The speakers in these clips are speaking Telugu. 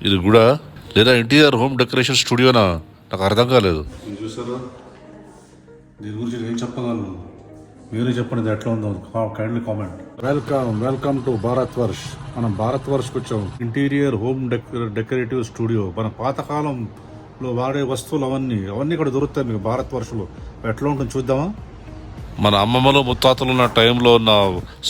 ఇది కూడా లేదా ఇంటీరియర్ హోమ్ డెకరేషన్ స్టూడియోనా? నాకు అర్థం కాలేదు. చూసారా, దీని గురించి నేను చెప్పగలను, మీరే చెప్పండి ఇది ఎట్లా ఉందో. Kindly comment. Welcome to Bharat Varsh. మనం భారత్ వర్ష్కి వచ్చాం. Interior home decorative studio. మన పాతకాలంలో వాడే వస్తువులు అవన్నీ ఇక్కడ దొరుకుతాయి మీకు భారత్ వర్ష్లో. ఎట్లా ఉంటుంది చూద్దామా? మన అమ్మమ్మలో ముత్తాతలు ఉన్న టైంలో ఉన్న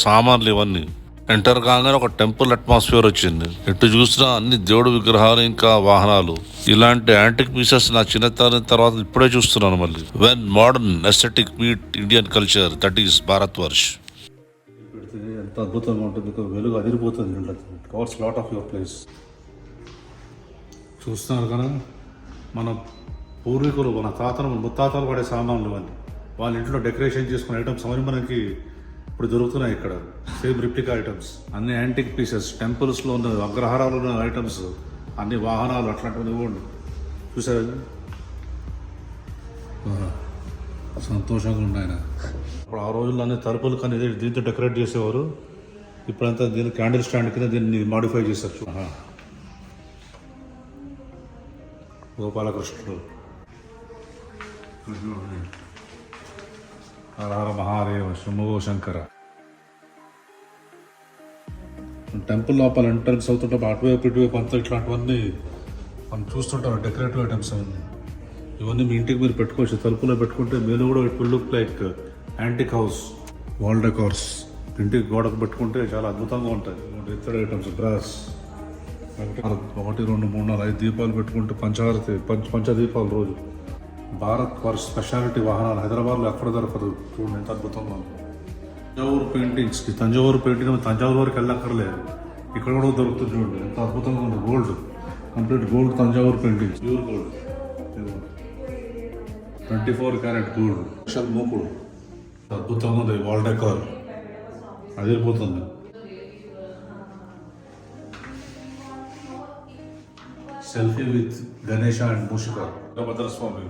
సామాన్లు ఇవన్నీ. ఎంటర్ కాగానే ఒక టెంపుల్ అట్మాస్ఫియర్ వచ్చింది. ఎటు చూసినా అన్ని దేవుడు విగ్రహాలు ఇంకా వాహనాలు. ఇలాంటి యాంటిక్ పీసెస్ నా చిన్నతనం తర్వాత ఇప్పుడే చూస్తున్నాను మళ్ళీ. When modern aesthetic meet Indian culture, that is Bharat Varsh. పెడితే ఎంత అద్భుతంగా ఉంటుంది, వెలుగు అదిరిపోతుంది. Covers lot of your place. చూస్తున్నారు కదా, మన పూర్వీకులు, మన తాతలు ముత్తాతలు పడే సామాన్లు ఇవన్నీ. వాళ్ళ ఇంట్లో డెకరేషన్ చేసుకునే ఐటమ్స్ అవన్నీ మనకి ఇప్పుడు దొరుకుతున్నాయి ఇక్కడ. సేమ్ రిప్లికా ఐటమ్స్, అన్ని యాంటిక్ పీసెస్. టెంపుల్స్లో ఉన్న అగ్రహారాలు ఉన్న ఐటమ్స్, అన్ని వాహనాలు అట్లాంటివి ఇవ్వండి. చూసారు, సంతోషంగా ఉన్నాయి. ఇప్పుడు ఆ రోజుల్లో అన్ని తలుపులు కానీ దీంతో డెకరేట్ చేసేవారు. ఇప్పుడంతా దీన్ని క్యాండిల్ స్టాండ్ కింద దీన్ని మాడిఫై చేశారు. గోపాలకృష్ణుడు, హర మహాదేవ, శంభో శంకర. టెంపుల్ లోపల ఎంట్రన్స్ అవుతుంటే అటువైపు ఇటువైపు అంతా ఇట్లాంటివన్నీ మనం చూస్తుంటాం. డెకరేటివ్ ఐటమ్స్ అవన్నీ. ఇవన్నీ మీ ఇంటికి మీరు పెట్టుకోవచ్చు. తలుపులో పెట్టుకుంటే మీరు కూడా it will look like antique house. Wall decors ఇంటికి గోడకు పెట్టుకుంటే చాలా అద్భుతంగా ఉంటాయి. ఇతర ఐటమ్స్, బ్రాస్ 1, 2, 3, 4, 5 దీపాలు పెట్టుకుంటే పంచహారతి పంచదీపాలు రోజు. భారత్ వర్ష్ స్పెషాలిటీ వాహనాలు హైదరాబాద్లో ఎక్కడ దొరకదు. చూడండి ఎంత అద్భుతంగా ఉంది. తంజావూరు పెయింటింగ్స్కి, తంజావూరు పెయింటింగ్ తంజావూరు వరకు వెళ్ళక్కర్లేదు, ఇక్కడ కూడా దొరుకుతుంది. చూడండి ఎంత అద్భుతంగా ఉంది. Gold, complete gold Thanjavur paintings, pure gold, 24 carat gold. Special మూకుడు అద్భుతంగా ఉంది. వాల్ డెకార్ అదిరిపోతుంది. Selfie with Ganesha and Mooshika. Bhadraswami,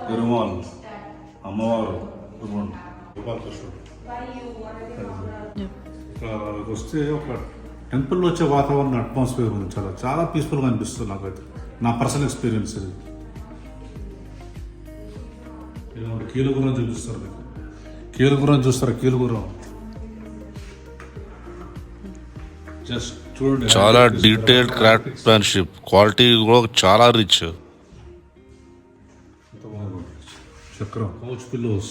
Tirumala, అమ్మవారు, గోపాలకృష్ణుడు. వస్తే ఒక టెంపుల్లో వచ్చే వాతావరణం, అట్మాస్ఫియర్ ఉంది. చాలా చాలా పీస్ఫుల్గా అనిపిస్తుంది నాకైతే, నా పర్సనల్ ఎక్స్పీరియన్స్ ఇది. కీలుగురం చూపిస్తారు మీకు. కీలుగురం చూస్తారా? కీలుగురం జస్ట్ చూడండి. చాలా డీటెయిల్డ్ క్రాఫ్ట్ మ్యాన్షిప్, క్వాలిటీ కూడా చాలా రిచ్. చక్రం, కౌచ్ పిల్లోస్,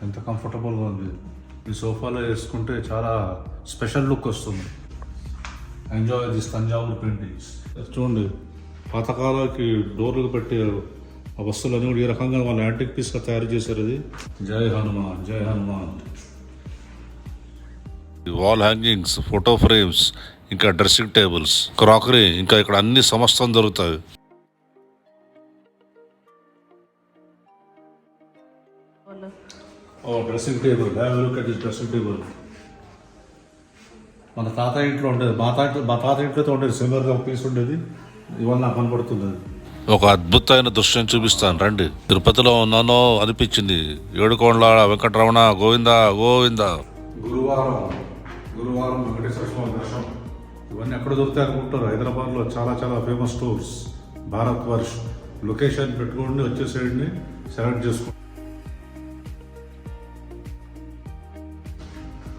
ఎంత కంఫర్టబుల్గా ఉంది. ఈ సోఫాలో వేసుకుంటే చాలా స్పెషల్ లుక్ వస్తుంది. Enjoy this Thanjavur paintings. చూడండి, పాతకాలకి డోర్లకు పెట్టే ఆ వస్తువులన్నీ కూడా ఈ రకంగా వాళ్ళు యాంటిక్ పీస్గా తయారు చేశారు. ఇది జై హనుమాన్, జై Hanuman. Wall hangings, photo frames, ఇంకా డ్రెస్సింగ్ టేబుల్స్, క్రాకరీ, ఇంకా ఇక్కడ అన్ని సమస్తం దొరుకుతాయి. డ్రెస్సింగ్ టేబుల్, డ్రెస్సింగ్ టేబుల్ మన తాత ఇంట్లో ఉండేది. మా తాత ఇంట్లో ఉండేది సిమిలర్గా పీస్ ఉండేది. ఇవాళ నాకు కనపడుతుంది. ఒక అద్భుతమైన దృశ్యం చూపిస్తాను రండి. తిరుపతిలో ఉన్నానో అనిపించింది. ఏడుకొండల వెంకటరమణ గోవింద గోవింద. గురువారం వెంకటేశ్వర స్వామి దర్శనం. ఇవన్నీ ఎక్కడ దొరుకుతాయి అనుకుంటారు. హైదరాబాద్లో చాలా చాలా ఫేమస్ స్టోర్స్. భారత్ వర్ష్ లొకేషన్ పెట్టుకోండి, వచ్చేసేయండి, సెలెక్ట్ చేసుకోండి.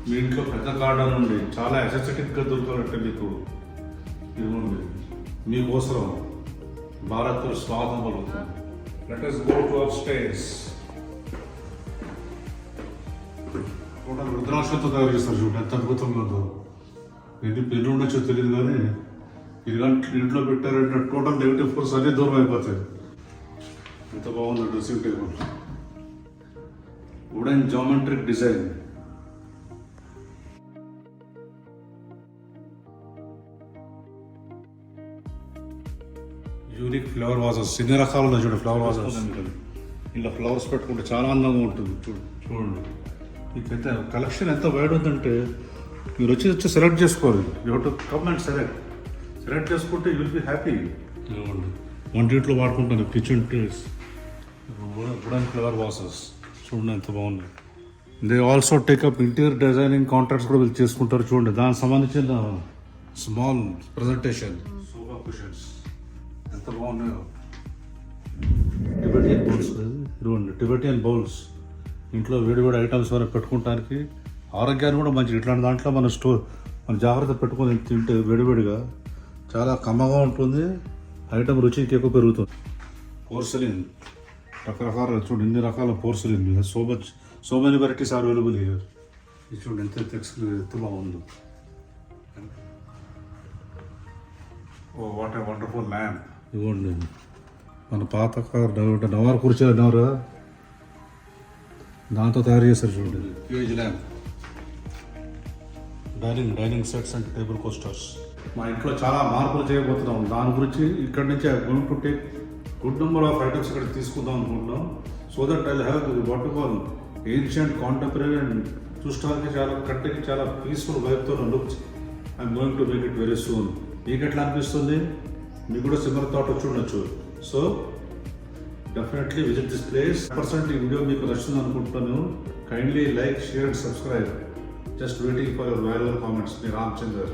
మీ ఇంట్లో పెద్ద గార్డెన్ నుండి చాలా ఎసెటిక్గా దొరకాలంటే మీకు ఇవ్వండి. మీకోసం భారత్ వర్ష్ స్వాగతం పలుకుతుంది. Let us go to upstairs. రుద్రాక్షతో తయారు చేస్తారు. చూడండి ఎంత అద్భుతంగా ఉందో. ఇది పెళ్ళి ఉండొచ్చో తెలియదు కానీ ఇది ఇంట్లో పెట్టారంటే టోటల్ నెగిటివ్ ఫోర్స్ అదే దూరం అయిపోతాయి. ఎంత బాగుంది dressing table. Wooden geometric design. Unique flower vases, ఎన్ని రకాలు ఉన్నాయి చూడండి. ఫ్లవర్ వాజెస్ ఇలా ఫ్లవర్స్ పెట్టుకుంటే చాలా అందంగా ఉంటుంది. చూడండి మీకైతే కలెక్షన్ ఎంత వైడ్ ఉందంటే మీరు వచ్చి సెలెక్ట్ చేసుకోవాలి. You to come and select చేసుకుంటే యూ విల్ బి హ్యాపీ. వంటింట్లో వాడుకుంటాను kitchen trays, wooden flower vases. చూడండి ఎంత బాగున్నాయి. They also take up interior designing contracts కూడా వీళ్ళు చేసుకుంటారు. చూడండి దానికి సంబంధించిన స్మాల్ ప్రజెంటేషన్. ఎంత బాగున్నాయో. టిబెటియన్ బౌల్స్ ఇదిగోండి, టిబెటియన్ బౌల్స్ ఇంట్లో వేడివేడి ఐటమ్స్ వరకు పెట్టుకోవడానికి ఆరోగ్యాన్ని కూడా మంచిది. ఇట్లాంటి దాంట్లో మన జాగ్రత్త పెట్టుకొని తింటే వేడివేడిగా చాలా కమ్మగా ఉంటుంది. ఐటమ్ రుచి ఎక్కువ పెరుగుతుంది. పోర్సలిన్ రకరకాల చూడు, ఇన్ని రకాల porcelain, so many varieties are available here. ఇది చూడండి ఎంత బాగుందో. Oh what a wonderful lamp. ఇవ్వండి మన పాత నవారు కూర్చోరు అన్నారు, దాంతో తయారు చేస్తారు చూడండి. Huge lamp, dining sets and table coasters. మా ఇంట్లో చాలా మార్పులు చేయబోతున్నాం. దాని గురించి ఇక్కడి నుంచి going to take good number of items ఇక్కడ తీసుకుందాం అనుకుంటున్నాం. So that I have what call ancient contemporary and చూడడానికి కంటికి చాలా పీస్ఫుల్ వైబ్తో look. I'm going to make it very soon. మీకు ఎట్లా అనిపిస్తుంది? మీకు కూడా సిమిలర్ థాట్ వచ్చి ఉండొచ్చు. So definitely visit this place. 100% ఈ వీడియో మీకు నచ్చుతుంది అనుకుంటున్నాను. Kindly like, share, subscribe. Just waiting for your valuable comments. మీ రామచందర్.